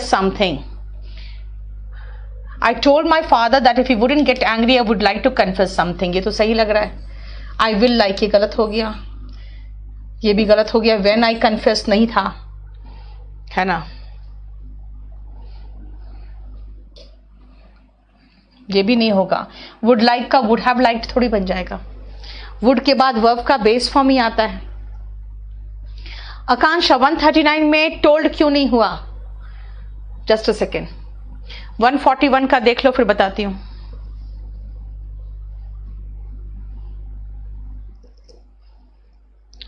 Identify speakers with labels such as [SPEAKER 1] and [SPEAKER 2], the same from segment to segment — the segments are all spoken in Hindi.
[SPEAKER 1] something. I told my father that if he wouldn't get angry, I would like to confess something. ये तो सही लग रहा है. I will like ये गलत हो गया, ये भी गलत हो गया. When I confess नहीं था, है ना, ये भी नहीं होगा. Would like का would have liked थोड़ी बन जाएगा. Would के बाद verb का base form ही आता है. आकांक्षा 139 में told क्यों नहीं हुआ? Just a second. 141 का देख लो, फिर बताती हूं.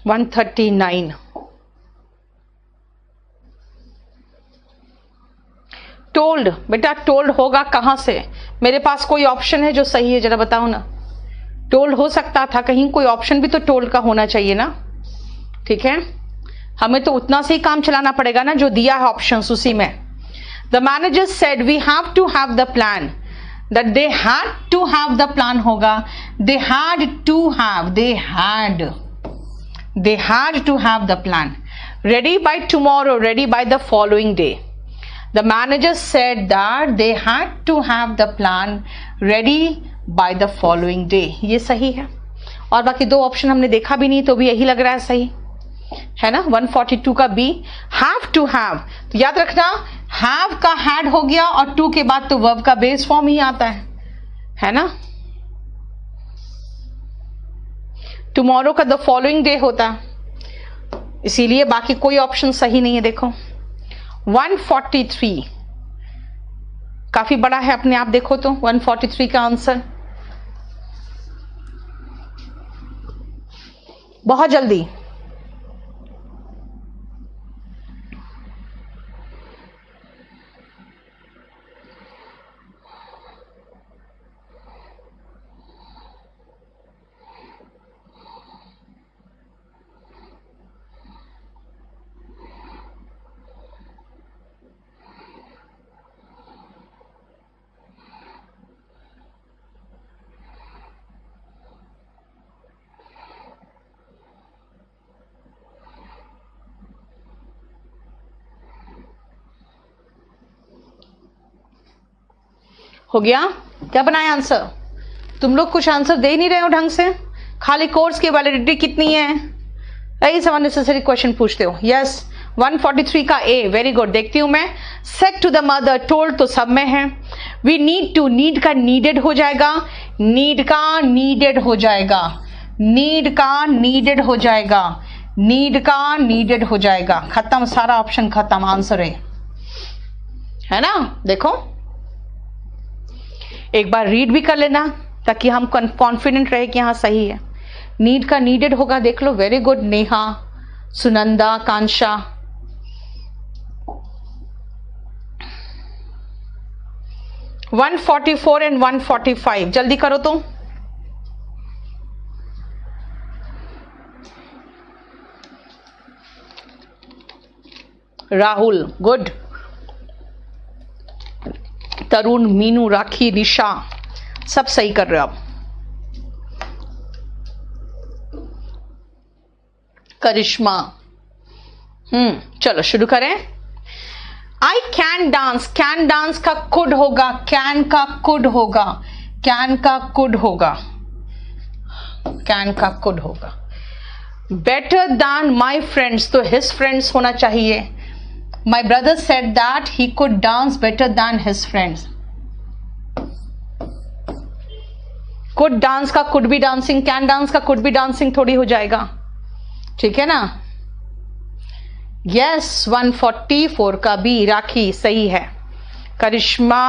[SPEAKER 1] $139 टोल्ड. बेटा टोल्ड होगा कहां से? मेरे पास कोई ऑप्शन है जो सही है? जरा बताओ ना. टोल्ड हो सकता था, कहीं कोई ऑप्शन भी तो टोल्ड का होना चाहिए ना. ठीक है, हमें तो उतना से ही काम चलाना पड़ेगा ना जो दिया है ऑप्शंस, उसी में. The manager said we have to have the plan. That they had to have the plan होगा. They had to have to have the plan. Ready by tomorrow, ready by the following day. The manager said that they had to have the plan ready by the following day. ये सही है. और बाकी दो ऑप्शन हमने देखा भी नहीं, तो भी यही लग रहा है सही है ना. 142 का बी, have to have. तो याद रखना, have का had हो गया और to के बाद तो verb का बेस फॉर्म ही आता है ना. tomorrow का the following day होता, इसीलिए बाकी कोई ऑप्शन सही नहीं है. देखो 143 काफी बड़ा है अपने आप, देखो तो 143 का आंसर. बहुत जल्दी. हो गया? क्या बनाया आंसर? तुम लोग कुछ आंसर दे नहीं रहे हो ढंग से, खाली कोर्स की वैलिडिटी कितनी है, यही सब अननेसेसरी क्वेश्चन पूछते हो. यस, 143 का ए, वेरी गुड. देखती हूं मैं. Said to the mother, told तो सब में है. वी नीड टू, नीड का नीडेड हो जाएगा, नीड का नीडेड हो जाएगा, नीड का नीडेड हो जाएगा, नीड का नीडेड हो जाएगा. खत्म, सारा ऑप्शन खत्म, आंसर है ना. देखो एक बार रीड भी कर लेना ताकि हम कॉन्फिडेंट रहे कि हाँ सही है. नीड का नीडेड होगा, देख लो. Very good Neha, Sunanda, Kansha. – 144 and 145 जल्दी करो तो. राहुल गुड, तरुण, मीनू, राखी, निशा सब सही कर रहे हो आप. करिश्मा. चलो शुरू करें. I can dance, can dance का कुड होगा, कैन का कुड होगा, कैन का कुड होगा, कैन का कुड होगा. बेटर दैन माई फ्रेंड्स, तो हिज फ्रेंड्स होना चाहिए. My brother said that he could dance better than his friends. Could dance का could be dancing, can dance का could be dancing थोड़ी हो जाएगा. ठीक है ना. Yes, 144 का बी, राखी सही है. करिश्मा,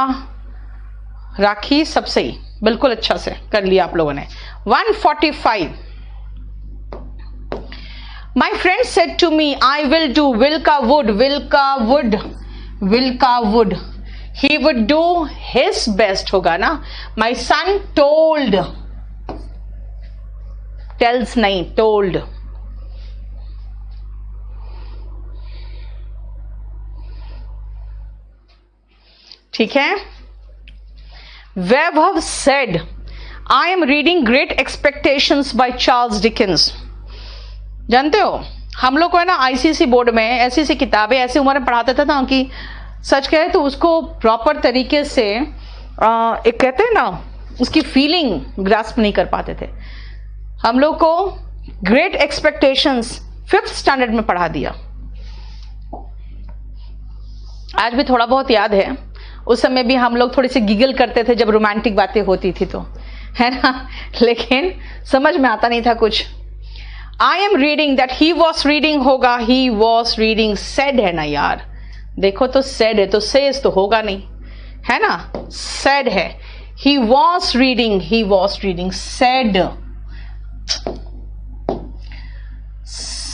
[SPEAKER 1] राखी सब सही, बिल्कुल अच्छा से कर लिया आप लोगों ने. 145. My friend said to me, I will do. Will का would, will का would, will का would. He would do his best होगा ना. My son told, tells नहीं, told. ठीक है. वैभव said, I am reading Great Expectations by Charles Dickens. जानते हो हम लोग को है ना आईसीएसई बोर्ड में ऐसी किताबें ऐसी उम्र में पढ़ाते थे ना कि सच कहे तो उसको प्रॉपर तरीके से एक कहते हैं ना, उसकी फीलिंग ग्रास्प नहीं कर पाते थे। हम लोग को ग्रेट एक्सपेक्टेशंस 5th स्टैंडर्ड में पढ़ा दिया। आज भी थोड़ा बहुत याद है, उस समय भी हम लोग थोड़ी सी गिगल करते थे जब रोमांटिक बातें होती थी तो, है ना, लेकिन समझ में आता नहीं था कुछ। I am reading, that he was reading होगा, ही वॉज रीडिंग, सेड है ना यार, देखो तो सेड है तो सेज तो होगा नहीं, है ना, सेड है। ही वॉज रीडिंग,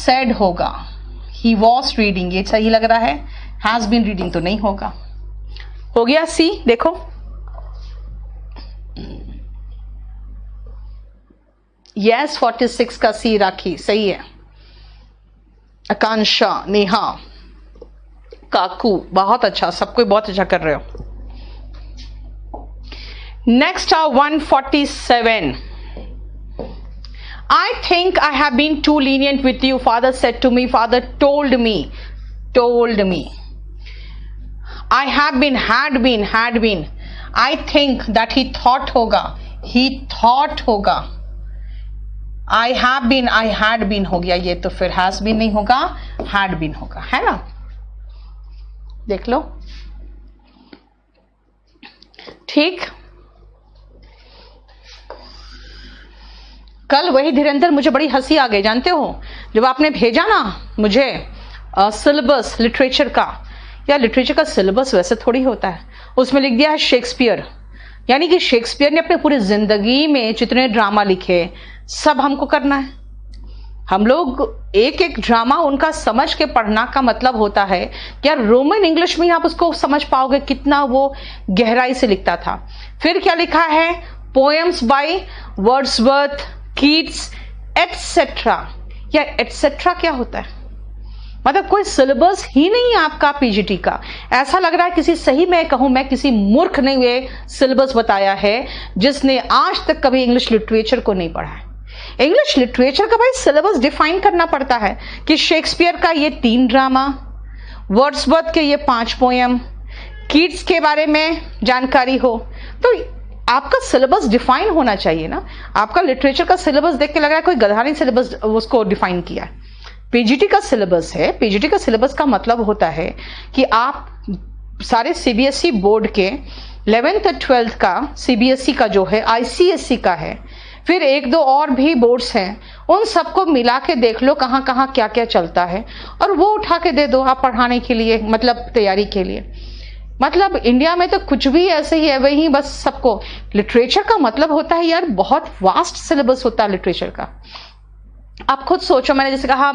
[SPEAKER 1] सेड होगा, ही वॉज रीडिंग, ये सही लग रहा है। हैज बीन रीडिंग तो नहीं होगा। हो गया सी, देखो यस 46 का सी राखी सही है। आकांक्षा, नेहा, काकू, बहुत अच्छा, सब कोई बहुत अच्छा कर रहे हो। Next 147, I think I have been too lenient with you. Father said to me, father told me. I have been, had been. I think that he thought होगा, I have been, I had been हो गया, ये तो फिर has been नहीं होगा, had been होगा, है ना। देख लो, ठीक। कल वही धीरेन्द्र, मुझे बड़ी हंसी आ गई, जानते हो, जब आपने भेजा ना मुझे सिलेबस लिटरेचर का, या लिटरेचर का सिलेबस वैसे थोड़ी होता है, उसमें लिख दिया है शेक्सपियर, यानी कि शेक्सपियर ने अपने पूरी जिंदगी में जितने ड्रामा लिखे सब हमको करना है। हम लोग एक एक ड्रामा उनका समझ के पढ़ना का मतलब होता है कि यार रोमन इंग्लिश में आप उसको समझ पाओगे कितना वो गहराई से लिखता था। फिर क्या लिखा है, poems by Wordsworth, Keats etcetera. या एटसेट्रा क्या होता है, मतलब कोई सिलेबस ही नहीं आपका पीजीटी का। ऐसा लग रहा है किसी, सही मैं कहूं, मैं किसी मूर्ख ने ये सिलेबस बताया है जिसने आज तक कभी इंग्लिश लिटरेचर को नहीं पढ़ा है। इंग्लिश लिटरेचर का भाई सिलेबस डिफाइन करना पड़ता है कि शेक्सपियर का ये 3 ड्रामा, वर्ड्सवर्थ के ये 5 पोएम, कीट्स के बारे में जानकारी हो, तो आपका सिलेबस डिफाइन होना चाहिए ना। आपका लिटरेचर का सिलेबस देख के लग रहा है कोई गधा ने सिलेबस उसको डिफाइन किया। पीजीटी का सिलेबस है, पीजीटी का सिलेबस का मतलब होता है कि आप सारे सीबीएसई बोर्ड के 11th और 12th का, सीबीएसई का जो है, आईसीएसई का है, फिर 1-2 और भी बोर्ड्स हैं, उन सबको मिला के देख लो कहाँ कहाँ क्या क्या चलता है और वो उठा के दे दो आप पढ़ाने के लिए, मतलब तैयारी के लिए। मतलब इंडिया में तो कुछ भी ऐसे ही है, वही बस सबको। लिटरेचर का मतलब होता है यार बहुत वास्ट सिलेबस होता है लिटरेचर का। आप खुद सोचो, मैंने जैसे कहा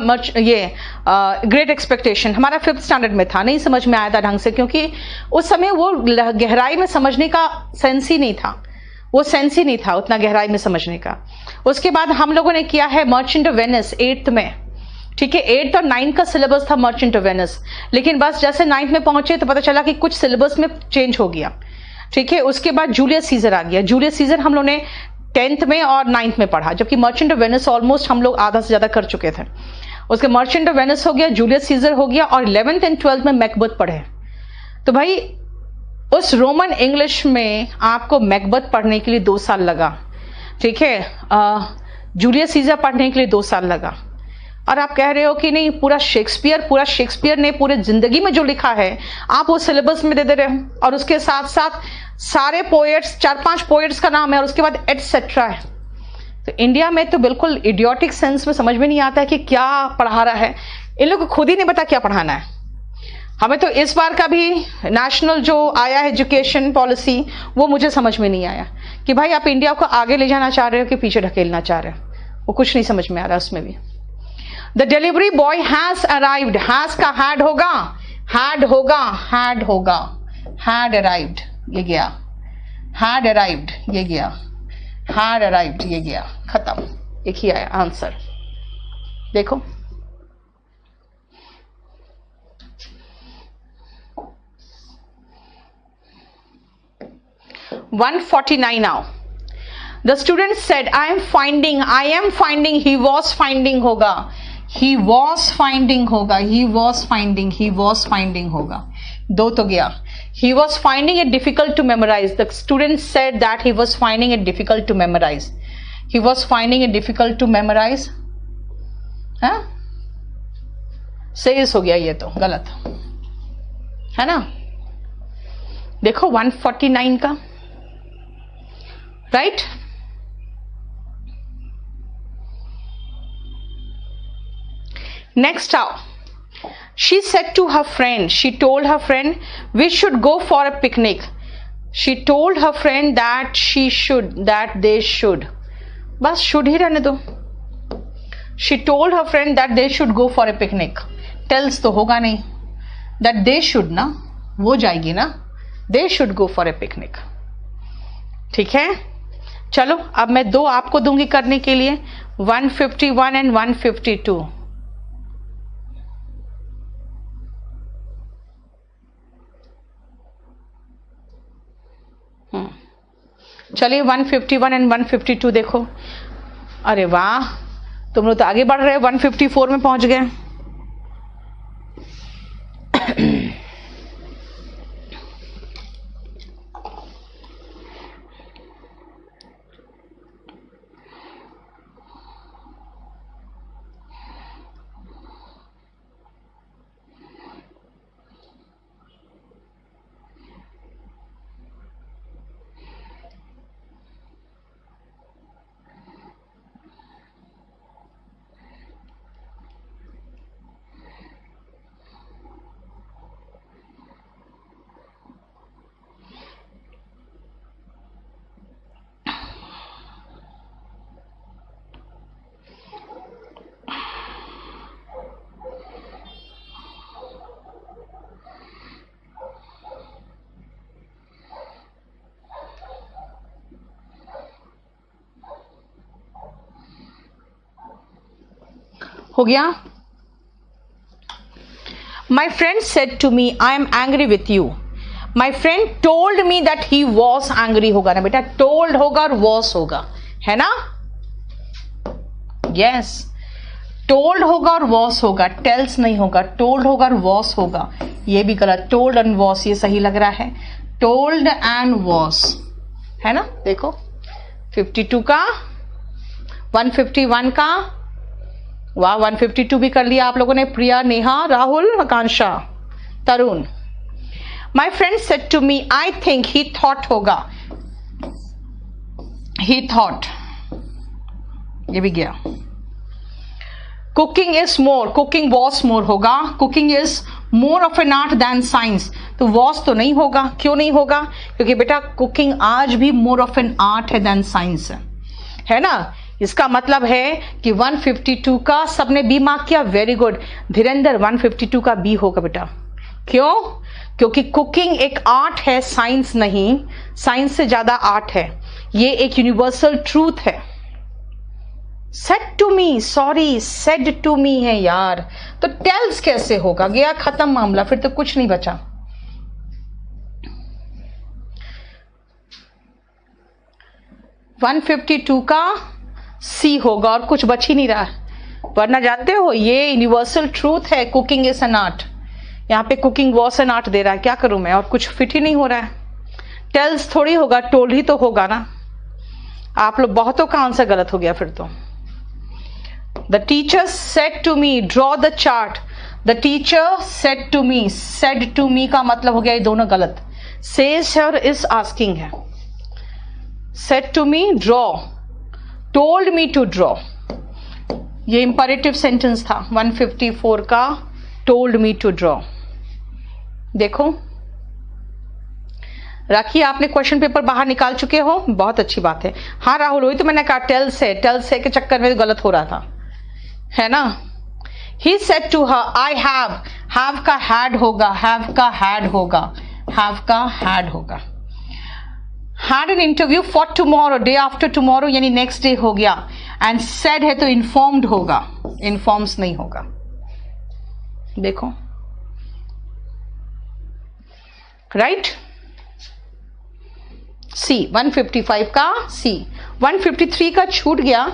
[SPEAKER 1] ग्रेट एक्सपेक्टेशन हमारा 5th स्टैंडर्ड में था, नहीं समझ में आया था ढंग से, क्योंकि उस समय वो गहराई में समझने का सेंस ही नहीं था, वो सेंस ही नहीं था उतना गहराई में समझने का। उसके बाद हम लोगों ने किया है मर्चेंट ऑफ वेनिस 8th में, ठीक है। 8th और 9th का सिलेबस था मर्चेंट ऑफ वेनिस, लेकिन बस जैसे 9th में पहुंचे तो पता चला कि कुछ सिलेबस में चेंज हो गया, ठीक है। उसके बाद जूलियस सीजर आ गया। जूलियस सीजर हम लोग ने 10th में और 9th में पढ़ा, जबकि मर्चेंट ऑफ वेनिस ऑलमोस्ट हम लोग आधा से ज्यादा कर चुके थे। उसके मर्चेंट ऑफ वेनिस हो गया, जूलियस सीजर हो गया, और 11th एंड 12th में मैकबेथ पढ़े। तो भाई उस रोमन इंग्लिश में आपको मैकबेथ पढ़ने के लिए 2 साल लगा, ठीक है। जूलियस सीजर पढ़ने के लिए 2 साल लगा, और आप कह रहे हो कि नहीं पूरा शेक्सपियर ने पूरे जिंदगी में जो लिखा है आप वो सिलेबस में दे रहे हो, और उसके साथ साथ सारे पोएट्स, 4-5 पोएट्स का नाम है, और उसके बाद एटसेट्रा है। तो इंडिया में तो बिल्कुल इडियोटिक सेंस में समझ में नहीं आता है कि क्या पढ़ा रहा है। इन लोग को खुद ही नहीं पता क्या पढ़ाना है। हमें तो इस बार का भी नेशनल जो आया है एजुकेशन पॉलिसी, वो मुझे समझ में नहीं आया कि भाई आप इंडिया को आगे ले जाना चाह रहे हो कि पीछे ढकेलना चाह रहे हो, वो कुछ नहीं समझ में आ रहा उसमें भी। The delivery boy has arrived, has का हैड होगा, हैड अराइव्ड ये गया, हैड अराइव्ड ये गया, हैड अराइव्ड ये गया, खत्म, एक ही आया आंसर। देखो $149 now. The student said, I am finding, he was finding होगा, he was finding होगा, 2 तो गया. He was finding it difficult to memorize. The student said that he was finding it difficult to memorize. He was finding it difficult to memorize. हाँ, सेज हो गया ये तो गलत है ना. देखो 149 का right. Next out. She said to her friend, she told her friend, we should go for a picnic. She told her friend that they should. बस should ही रहने दो. She told her friend that they should go for a picnic. Tells तो होगा नहीं. That they should ना, वो जाएगी ना. They should go for a picnic. ठीक है. चलो अब मैं 2 आपको दूंगी करने के लिए. 151 and 152. चलिए 151 एंड 152 देखो. अरे वाह, तुम लोग तो आगे बढ़ रहे हो. 154 में पहुंच गए. हो गया. My friend said to me, I am angry with you. My friend told me that he was angry. होगा ना बेटा, told होगा और was होगा, है ना. Yes, told होगा और was होगा, tells नहीं होगा. told होगा और was होगा, ये भी गलत. told and was ये सही लग रहा है. told and was है ना. देखो 52 का, 151 का. वाह, 152 भी कर लिया आप लोगों ने. Priya, Neha, Rahul, Akanksha, Tarun. My friend said to me, I think he thought होगा. ही थॉट ये भी गया. Cooking is more, cooking was more होगा. Cooking is more of an art than science. तो वॉज तो नहीं होगा. क्यों नहीं होगा? क्योंकि बेटा कुकिंग आज भी मोर ऑफ एन आर्ट है देन साइंस है ना. इसका मतलब है कि 152 का सबने बी मार्क किया. Very good Dhirendra. 152 का बी होगा बेटा. क्यों? क्योंकि कुकिंग एक आर्ट है, साइंस नहीं. साइंस से ज्यादा आर्ट है. ये एक यूनिवर्सल ट्रूथ है. Said to me, sorry said to me है यार. तो टेल्स कैसे होगा? गया, खत्म मामला. फिर तो कुछ नहीं बचा. वन 152 का सी होगा और कुछ बच ही नहीं रहा है. वरना जानते हो ये यूनिवर्सल ट्रूथ है. Cooking is an art. यहाँ पे कुकिंग वॉज एन आर्ट दे रहा है. क्या करूं मैं? और कुछ फिट ही नहीं हो रहा है. टेल्स थोड़ी होगा, टोल्ड ही तो होगा ना. आप लोग बहुतों का आंसर गलत हो गया फिर तो. The teacher said to me draw the chart. The teacher said to me, said to me का मतलब हो गया ये दोनों गलत. सेज है और इज आस्किंग है. Said to me draw, told me to draw ये इंपरेटिव सेंटेंस था. 154 का told me to draw. देखो राखी, आपने क्वेश्चन पेपर बाहर निकाल चुके हो. बहुत अच्छी बात है. हाँ राहुल, वही तो मैंने कहा टेल्स है. टेल्स है के चक्कर में गलत हो रहा था, है ना. He said to her, I have का had होगा, have का had होगा, have का had होगा. had an interview for tomorrow, day after tomorrow यानी next day हो गया. and said है तो informed होगा, informs नहीं होगा. देखो right. C 155 का C. 153 का छूट गया.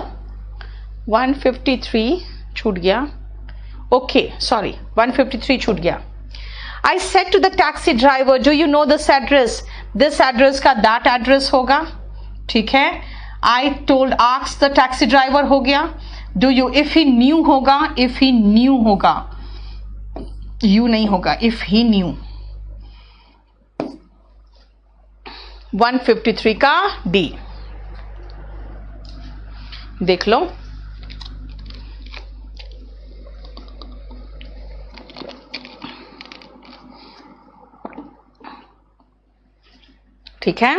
[SPEAKER 1] 153 छूट गया. ओके सॉरी, 153 छूट गया. I said to the taxi driver, do you know this address? This address का दैट एड्रेस होगा, ठीक है। I told ask the taxi driver हो गया। Do you, if he knew होगा, इफ ही न्यू होगा, यू नहीं होगा, इफ ही न्यू। 153 का डी देख लो। ठीक है,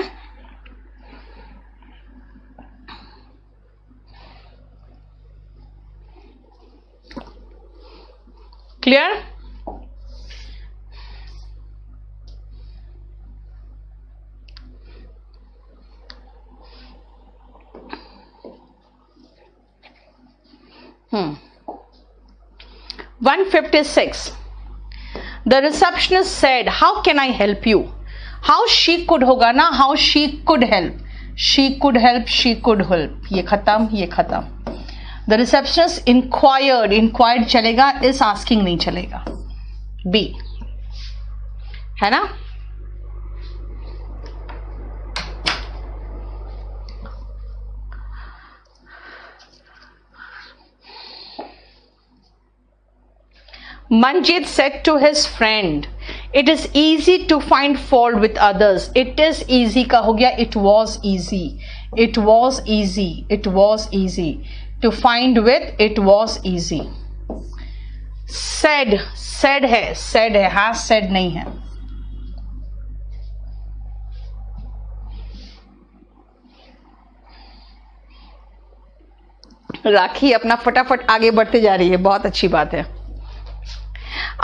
[SPEAKER 1] clear? Hmm. 156. The receptionist said, "How can I help you?" How she could होगा ना, how she could help, she could help, she could help, ये खत्म, ये खत्म। The receptionist inquired, inquired चलेगा, is asking नहीं चलेगा। B है ना। Manjit said to his friend, "It is easy to find fault with others." It is easy का हो गया it was easy, it was easy, it was easy to find with, it was easy. Said, said है, said है, has said नहीं है। राखी अपना फटाफट आगे बढ़ते जा रही है, बहुत अच्छी बात है।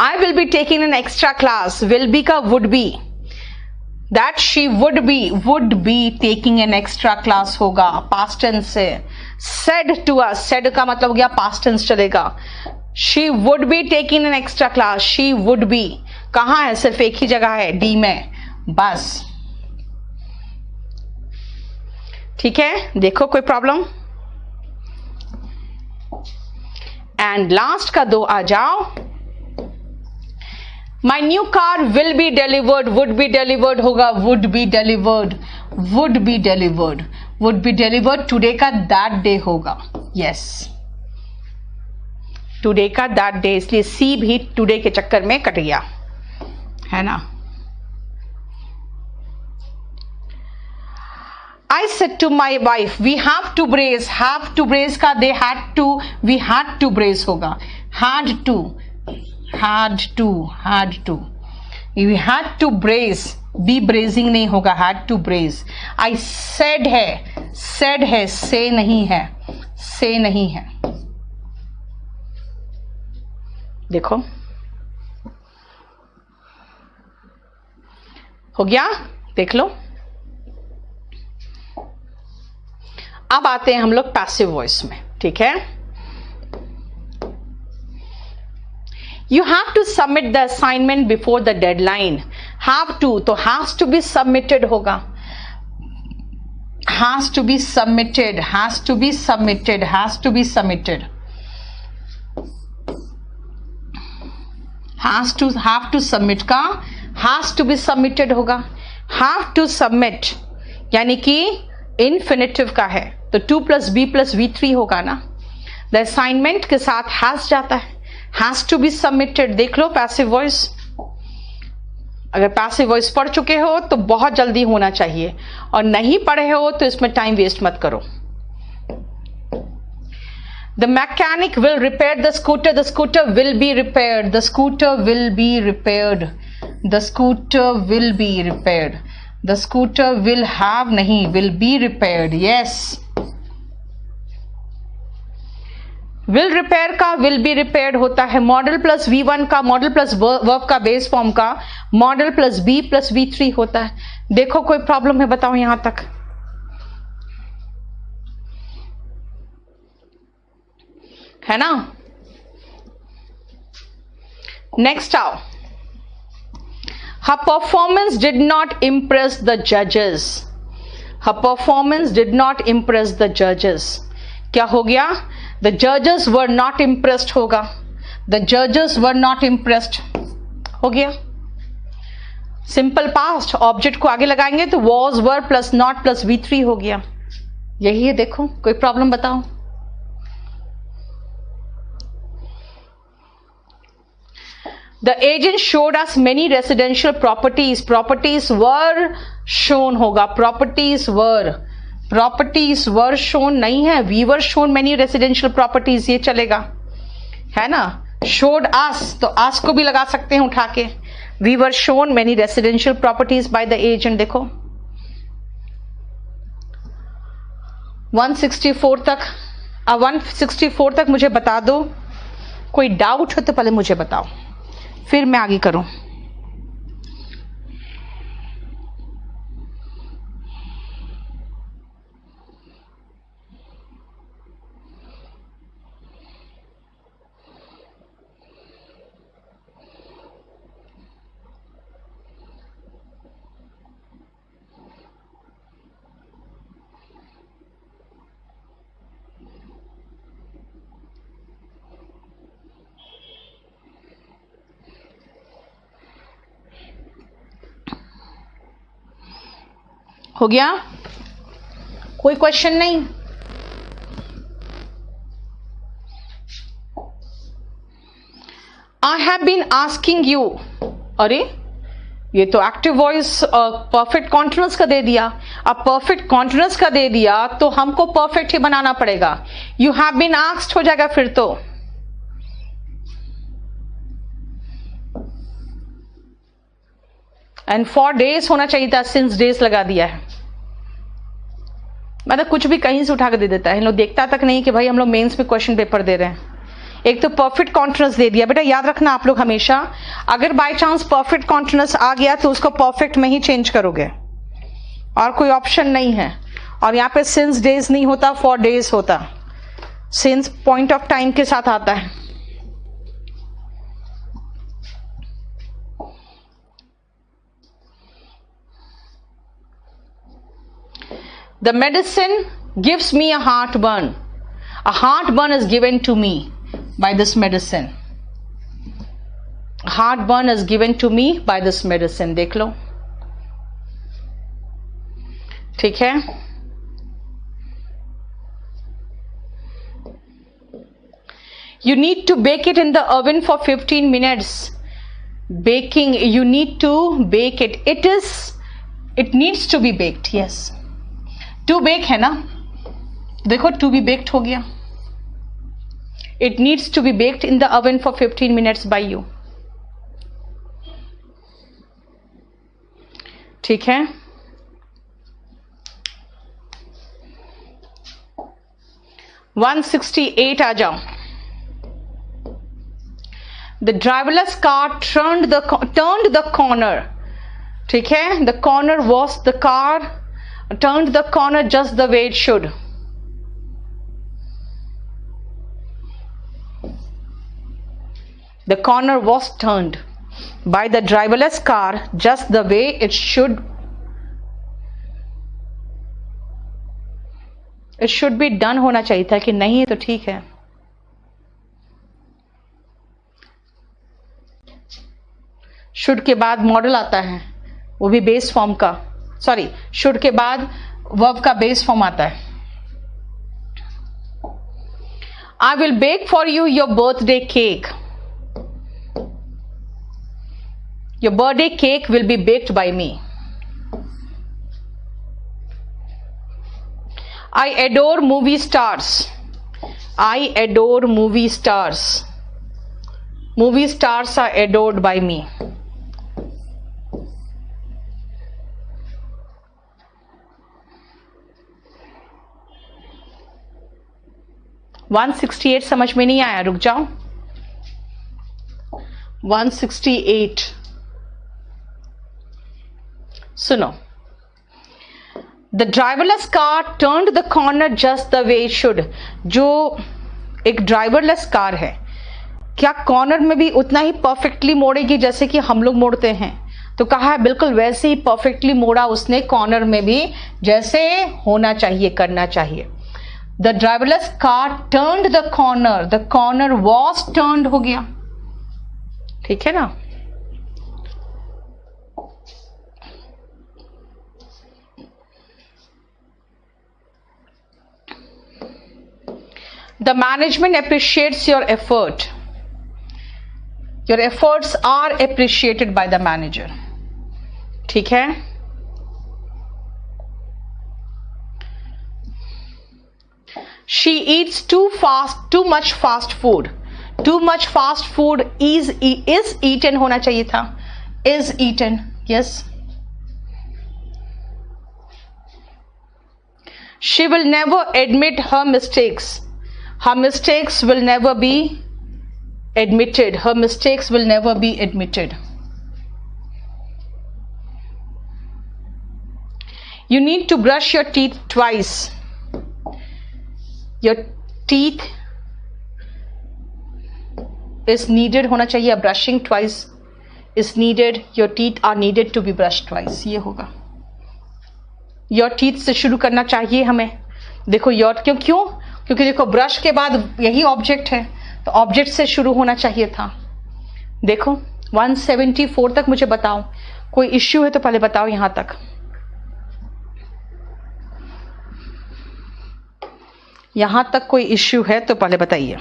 [SPEAKER 1] I will be taking an extra class. Will be का would be, that she would be taking an extra class होगा, past tense से। Said to us, said का मतलब हो गया past tense चलेगा। She would be taking an extra class, she would be कहाँ है? सिर्फ एक ही जगह है, D में, बस। ठीक है, देखो कोई प्रॉब्लम? एंड लास्ट का 2 आ जाओ। My new car will be delivered, would be delivered होगा, would be delivered, would be delivered, would be delivered today का that day होगा। yes, today का that day, इसलिए C भी today के चक्कर में कट गया, है ना। I said to my wife, we have to brace का they had to, we had to brace होगा, had to, we had to brace, be bracing नहीं होगा, had to brace। I said है, say नहीं है, say नहीं है। देखो हो गया, देख लो। अब आते हैं हम लोग पैसिव वॉइस में, ठीक है। You have to submit the assignment before the deadline. Have to, तो has to be submitted होगा, has to be submitted, has to be submitted, has to be submitted, has to, have to submit का has to be submitted होगा। have to submit यानी कि infinitive का है, तो 2 + b + v3 होगा ना। the assignment के साथ has जाता है, has to be submitted। देख लो पैसिव वॉइस, अगर पैसिव वॉइस पढ़ चुके हो तो बहुत जल्दी होना चाहिए, और नहीं पढ़े हो तो इसमें टाइम वेस्ट मत करो। The mechanic will repair the scooter, the scooter will be repaired, the scooter will be repaired, the scooter will be repaired, the scooter will have नहीं, will be repaired। yes, will repair का विल बी रिपेयर्ड होता है। मॉडल प्लस V1 का, मॉडल प्लस वर्ब का बेस फॉर्म का मॉडल प्लस B + V3 होता है। देखो कोई प्रॉब्लम है बताओ यहां तक? है ना। नेक्स्ट आओ। Her performance did not impress the judges. Her performance did not impress the judges. क्या हो गया? The judges were not impressed होगा, the judges were not impressed हो गया। सिंपल पास्ट, ऑब्जेक्ट को आगे लगाएंगे तो was were plus not plus V3 हो गया। यही है, देखो कोई प्रॉब्लम बताओ। The agent showed us many residential properties. Properties were shown होगा, properties were shown नहीं है, we were shown many residential properties, ये चलेगा, है ना। showed us तो us को भी लगा सकते हैं उठा के। we were shown many residential properties by the agent। देखो 164 तक, 164 तक मुझे बता दो, कोई डाउट हो तो पहले मुझे बताओ, फिर मैं आगे करूं। हो गया, कोई क्वेश्चन नहीं? I have been asking you, अरे ये तो एक्टिव वॉइस परफेक्ट कॉन्टिन्यूअस का दे दिया। अब परफेक्ट कॉन्टिन्यूअस का दे दिया तो हमको परफेक्ट ही बनाना पड़ेगा। यू हैव बीन आस्क्ड हो जाएगा फिर तो। एंड फॉर डेज होना चाहिए था, सिंस डेज लगा दिया है। मतलब कुछ भी कहीं से उठा के दे देता है, लोग देखता तक नहीं कि भाई हम लोग मेंस में क्वेश्चन पेपर दे रहे हैं। एक तो परफेक्ट कॉन्टिन्यूअस दे दिया। बेटा याद रखना आप लोग हमेशा, अगर बाय चांस परफेक्ट कॉन्टिन्यूअस आ गया तो उसको परफेक्ट में ही चेंज करोगे, और कोई ऑप्शन नहीं है। और यहाँ पे सिंस डेज नहीं होता, फॉर डेज होता। सिंस पॉइंट ऑफ टाइम के साथ आता है। The medicine gives me a heartburn. A heartburn is given to me by this medicine. Heartburn is given to me by this medicine. देख लो, ठीक है। You need to bake it in the oven for 15 minutes. Baking, you need to bake it. It needs to be baked. Yes. To bake है ना, देखो to be baked हो गया। It needs to be baked in the oven for 15 minutes by you। ठीक है। वन 168 आ जाओ। The driverless car turned the corner। ठीक है, the corner was, the car turned the corner just the way it should। The corner was turned by the driverless car just the way it should। It should be done होना चाहिए था, कि नहीं है तो ठीक है। should के बाद मॉडल आता है, वो भी बेस फॉर्म का, सॉरी शुड के बाद वर्ब का बेस फॉर्म आता है। I will bake for you your birthday cake. Your birthday cake will be baked by me. I adore movie stars. I adore movie stars. Movie stars are adored by me. 168 समझ में नहीं आया, रुक जाओ। 168 सुनो। The driverless car turned the corner just the way it should. जो एक ड्राइवरलेस कार है, क्या कॉर्नर में भी उतना ही परफेक्टली मोड़ेगी जैसे कि हम लोग मोड़ते हैं? तो कहा है बिल्कुल वैसे ही परफेक्टली मोड़ा उसने, कॉर्नर में भी जैसे होना चाहिए, करना चाहिए। The driverless car turned the corner, the corner was turned हो गया, ठीक है ना। The management appreciates your effort. Your efforts are appreciated by the manager. ठीक है? She eats too much fast food. Too much fast food is eaten होना चाहिए था. Is eaten. Yes. She will never admit her mistakes. Her mistakes will never be admitted. Her mistakes will never be admitted. You need to brush your teeth twice. Your teeth is needed होना चाहिए. Brushing twice is needed. Your teeth are needed to be brushed twice. ये होगा. Your teeth से शुरू करना चाहिए हमें. देखो your क्यों क्योंकि देखो ब्रश के बाद यही ऑब्जेक्ट है, तो ऑब्जेक्ट से शुरू होना चाहिए था. देखो 174 तक मुझे बताओ. कोई इश्यू है तो पहले बताओ. यहां तक कोई इश्यू है तो पहले बताइए.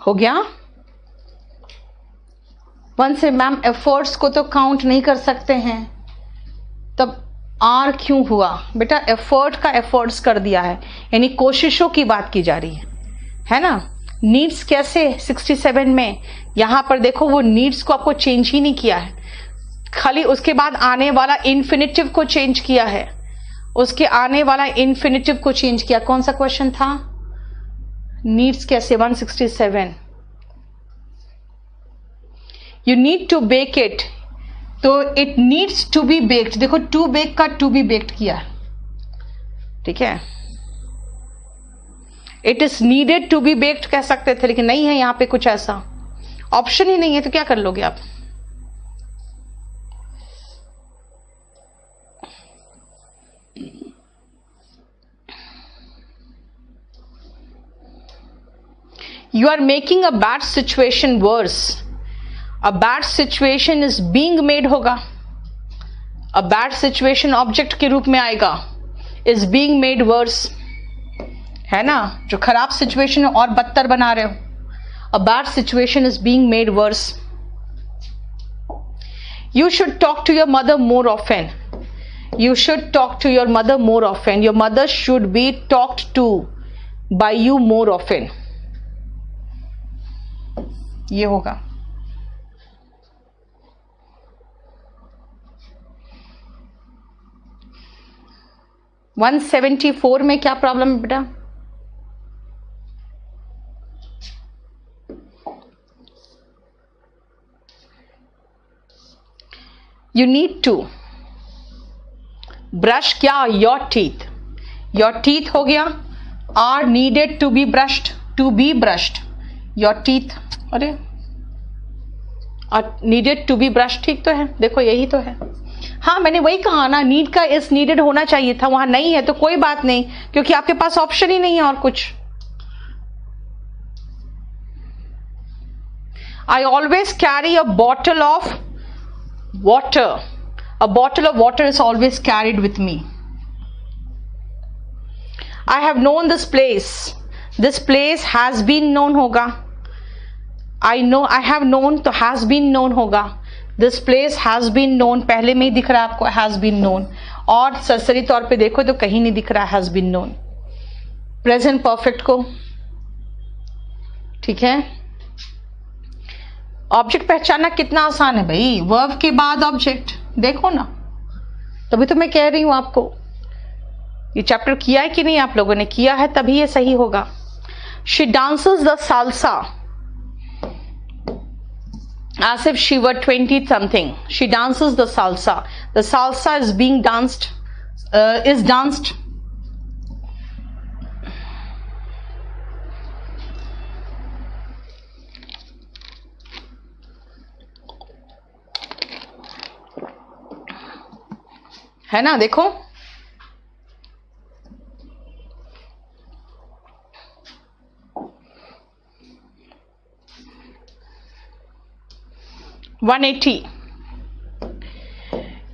[SPEAKER 1] हो गया. वन से मैम एफर्ट्स को तो काउंट नहीं कर सकते हैं, तब आर क्यों हुआ? बेटा एफर्ट का एफर्ट्स कर दिया है, यानी कोशिशों की बात की जा रही है ना. नीड्स कैसे 67 में यहां पर देखो वो नीड्स को आपको चेंज ही नहीं किया है, खाली उसके बाद आने वाला इन्फिनिटिव को चेंज किया है. उसके आने वाला इन्फिनिटिव को चेंज किया. कौन सा क्वेश्चन था? नीड्स कैसे 167. You need to bake it, तो it needs to be baked. देखो टू बेक का टू बी बेक्ड किया. ठीक है. It is needed to be baked कह सकते थे, लेकिन नहीं है यहां पे कुछ ऐसा ऑप्शन ही नहीं है, तो क्या कर लोगे आप? You are making a bad situation worse. A bad situation is being made होगा. A bad situation object के रूप में आएगा. Is being made worse. है ना? जो खराब सिचुएशन है और बदतर बना रहे हो. A bad situation is being made worse. You should talk to your mother more often. You should talk to your mother more often. Your mother should be talked to by you more often. ये होगा. वन 174 में क्या प्रॉब्लम है बेटा? यू नीड टू ब्रश क्या? Your teeth. योर टीथ हो गया. Are needed to be brushed. To be brushed. Your teeth. Are needed to be brush. ठीक तो है. देखो यही तो है. हाँ मैंने वही कहा ना, नीड का इज नीडेड होना चाहिए था, वहां नहीं है तो कोई बात नहीं, क्योंकि आपके पास ऑप्शन ही नहीं है और कुछ. I always carry a bottle of water. A bottle of water is always carried with me. I have known this place. This place has been known होगा. I know I have known तो हैज बीन नोन होगा. This place has been known पहले में ही दिख रहा है आपको, हैज बीन नोन. और सरसरी तौर पे देखो तो कहीं नहीं दिख रहा has been known present perfect को. ठीक है. ऑब्जेक्ट पहचानना कितना आसान है भाई. वर्ब के बाद ऑब्जेक्ट. देखो ना, तभी तो मैं कह रही हूं आपको. ये चैप्टर किया है कि नहीं आप लोगों ने? किया है तभी ये सही होगा. She dances the salsa as if she were 20 something. She dances the salsa. The salsa is being danced, is danced. है ना, देखो। $180.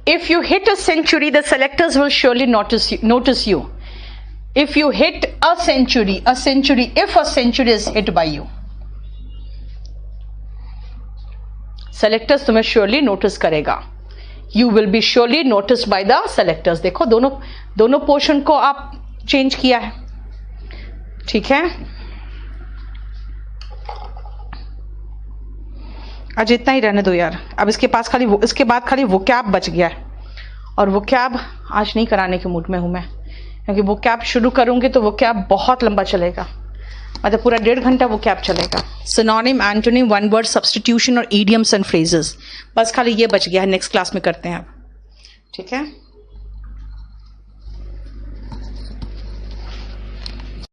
[SPEAKER 1] If you hit a century, the selectors will surely notice you. If you hit a century, if a century is hit by you, selectors तुम्हें surely notice करेगा. You will be surely noticed by the selectors. देखो दोनों पोर्शन को आप चेंज किया है, ठीक है। आज इतना ही रहने दो यार। अब इसके बाद खाली वोकैब बच गया है, और वोकैब आज नहीं कराने के मूड में हूं मैं, क्योंकि वोकैब शुरू करूंगी तो वोकैब बहुत लंबा चलेगा, मतलब पूरा 1.5 घंटा वोकैब चलेगा। Synonym, antonym, one word substitution और इडियम्स एंड फ्रेजेस, बस खाली ये बच गया है। नेक्स्ट क्लास में करते हैं अब, ठीक है।